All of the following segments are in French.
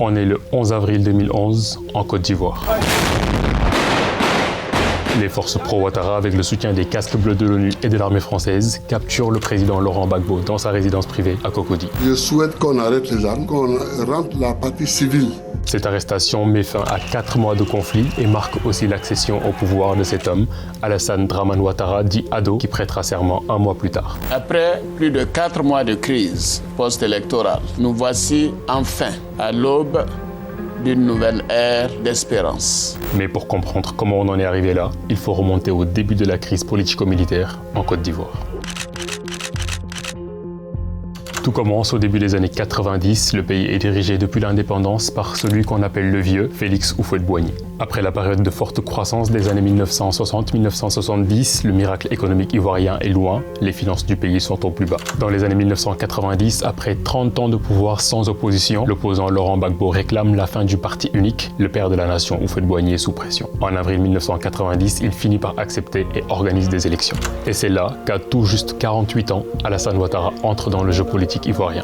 On est le 11 avril 2011 en Côte d'Ivoire. Les forces pro-Ouattara, avec le soutien des casques bleus de l'ONU et de l'armée française, capturent le président Laurent Gbagbo dans sa résidence privée à Cocody. Je souhaite qu'on arrête les armes, qu'on rentre la partie civile. Cette arrestation met fin à 4 mois de conflit et marque aussi l'accession au pouvoir de cet homme, Alassane Dramane Ouattara, dit Ado, qui prêtera serment 1 mois plus tard. Après plus de 4 mois de crise post-électorale, nous voici enfin à l'aube d'une nouvelle ère d'espérance. Mais pour comprendre comment on en est arrivé là, il faut remonter au début de la crise politico-militaire en Côte d'Ivoire. Tout commence au début des années 90. Le pays est dirigé depuis l'indépendance par celui qu'on appelle le vieux, Félix Houphouët-Boigny. Après la période de forte croissance des années 1960-1970, le miracle économique ivoirien est loin, les finances du pays sont au plus bas. Dans les années 1990, après 30 ans de pouvoir sans opposition, l'opposant Laurent Gbagbo réclame la fin du parti unique. Le père de la nation, Houphouët-Boigny, est sous pression. En avril 1990, il finit par accepter et organise des élections. Et c'est là qu'à tout juste 48 ans, Alassane Ouattara entre dans le jeu politique ivoirien.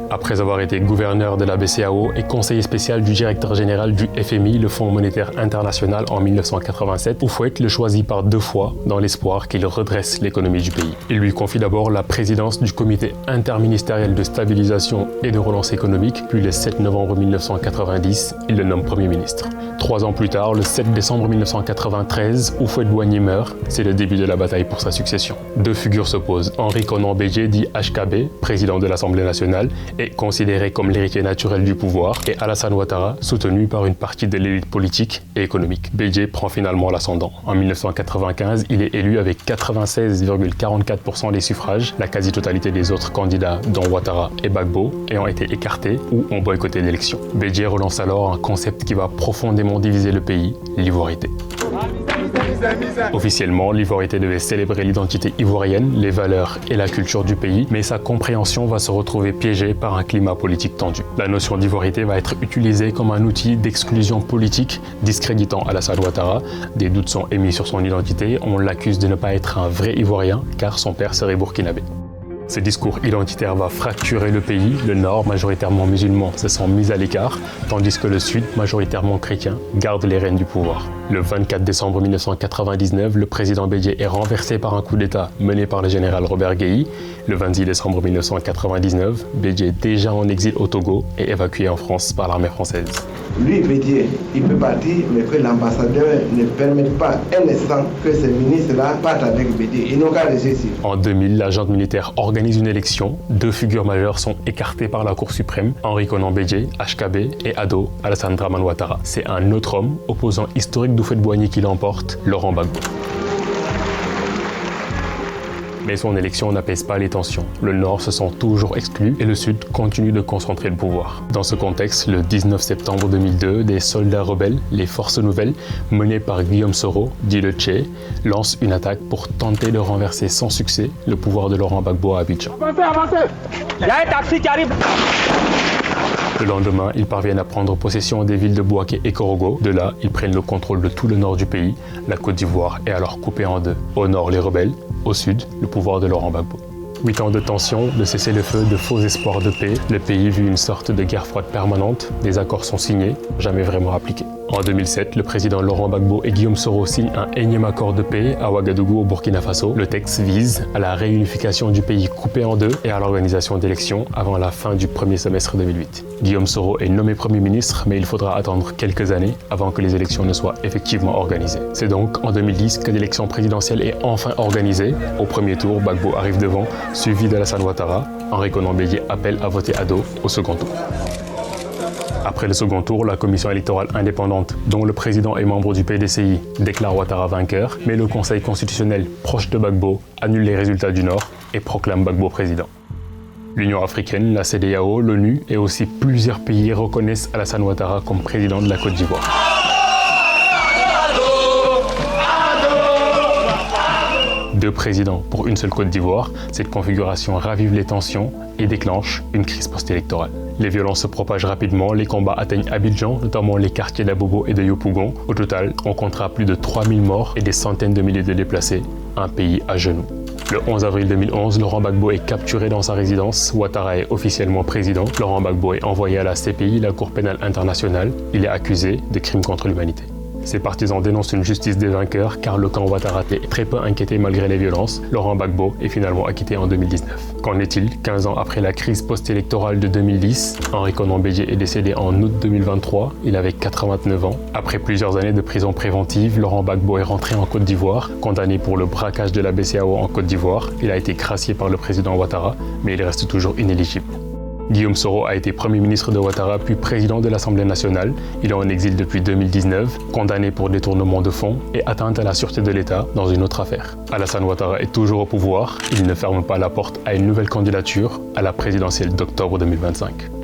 Après avoir été gouverneur de la BCEAO et conseiller spécial du directeur général du FMI, le Fonds monétaire international, en 1987, Houphouët le choisit par 2 fois dans l'espoir qu'il redresse l'économie du pays. Il lui confie d'abord la présidence du comité interministériel de stabilisation et de relance économique, puis le 7 novembre 1990, il le nomme Premier ministre. 3 ans plus tard, le 7 décembre 1993, Houphouët-Boigny meurt. C'est le début de la bataille pour sa succession. 2 figures s'opposent. Henri Konan Bédié, dit HKB, président de l'Assemblée nationale, est considéré comme l'héritier naturel du pouvoir, et Alassane Ouattara, soutenu par une partie de l'élite politique et économique. Bédié prend finalement l'ascendant. En 1995, il est élu avec 96,44% des suffrages, la quasi-totalité des autres candidats, dont Ouattara et Gbagbo, ayant été écartés ou ont boycotté l'élection. Bédié relance alors un concept qui va profondément diviser le pays, l'ivoirité. Officiellement, l'ivoirité devait célébrer l'identité ivoirienne, les valeurs et la culture du pays, mais sa compréhension va se retrouver piégée par un climat politique tendu. La notion d'ivoirité va être utilisée comme un outil d'exclusion politique, discréditant Alassane Ouattara. Des doutes sont émis sur son identité, on l'accuse de ne pas être un vrai Ivoirien, car son père serait burkinabé. Ce discours identitaire va fracturer le pays. Le Nord, majoritairement musulman, se sent mis à l'écart, tandis que le Sud, majoritairement chrétien, garde les rênes du pouvoir. Le 24 décembre 1999, le président Bédié est renversé par un coup d'État mené par le général Robert Guéhi. Le 26 décembre 1999, Bédié est déjà en exil au Togo et évacué en France par l'armée française. Lui, Bédié, il peut partir, mais que l'ambassadeur ne permette pas un instant que ces ministres-là partent avec Bédié. Ils n'ont qu'à rester ici. En 2000, la junte militaire organise une élection. 2 figures majeures sont écartées par la Cour suprême, Henri Konan Bédié, HKB, et Ado, Alassane Dramane Ouattara. C'est un autre homme, opposant historique d'Houphouët-Boigny, qui l'emporte, Laurent Gbagbo. Mais son élection n'apaise pas les tensions. Le Nord se sent toujours exclu et le Sud continue de concentrer le pouvoir. Dans ce contexte, le 19 septembre 2002, des soldats rebelles, les Forces Nouvelles, menés par Guillaume Soro, dit le Tché, lancent une attaque pour tenter de renverser sans succès le pouvoir de Laurent Gbagbo à Abidjan. Avancez! Il y a un taxi qui arrive! Le lendemain, ils parviennent à prendre possession des villes de Bouaké et Korogo. De là, ils prennent le contrôle de tout le nord du pays. La Côte d'Ivoire est alors coupée en 2. Au nord, les rebelles. Au sud, le pouvoir de Laurent Gbagbo. 8 ans de tension, de cessez-le-feu, de faux espoirs de paix. Le pays vit une sorte de guerre froide permanente. Des accords sont signés, jamais vraiment appliqués. En 2007, le président Laurent Gbagbo et Guillaume Soro signent un énième accord de paix à Ouagadougou, au Burkina Faso. Le texte vise à la réunification du pays coupé en 2 et à l'organisation d'élections avant la fin du premier semestre 2008. Guillaume Soro est nommé Premier ministre, mais il faudra attendre quelques années avant que les élections ne soient effectivement organisées. C'est donc en 2010 que l'élection présidentielle est enfin organisée. Au premier tour, Gbagbo arrive devant, suivi d'Alassane Ouattara. Henri Konan Bédié appelle à voter Ado au second tour. Après le second tour, la commission électorale indépendante, dont le président est membre du PDCI, déclare Ouattara vainqueur, mais le Conseil constitutionnel, proche de Gbagbo, annule les résultats du Nord et proclame Gbagbo président. L'Union africaine, la CEDEAO, l'ONU et aussi plusieurs pays reconnaissent Alassane Ouattara comme président de la Côte d'Ivoire. Deux présidents pour une seule Côte d'Ivoire, cette configuration ravive les tensions et déclenche une crise post-électorale. Les violences se propagent rapidement, les combats atteignent Abidjan, notamment les quartiers d'Abobo et de Yopougon. Au total, on comptera plus de 3000 morts et des centaines de milliers de déplacés, un pays à genoux. Le 11 avril 2011, Laurent Gbagbo est capturé dans sa résidence. Ouattara est officiellement président. Laurent Gbagbo est envoyé à la CPI, la Cour pénale internationale. Il est accusé de crimes contre l'humanité. Ses partisans dénoncent une justice des vainqueurs car le camp Ouattara est très peu inquiété malgré les violences. Laurent Gbagbo est finalement acquitté en 2019. Qu'en est-il 15 ans après la crise post-électorale de 2010, Henri Konan Bédié est décédé en août 2023. Il avait 89 ans. Après plusieurs années de prison préventive, Laurent Gbagbo est rentré en Côte d'Ivoire. Condamné pour le braquage de la BCEAO en Côte d'Ivoire, il a été gracié par le président Ouattara, mais il reste toujours inéligible. Guillaume Soro a été Premier ministre de Ouattara puis président de l'Assemblée nationale. Il est en exil depuis 2019, condamné pour détournement de fonds et atteinte à la sûreté de l'État dans une autre affaire. Alassane Ouattara est toujours au pouvoir. Il ne ferme pas la porte à une nouvelle candidature à la présidentielle d'octobre 2025.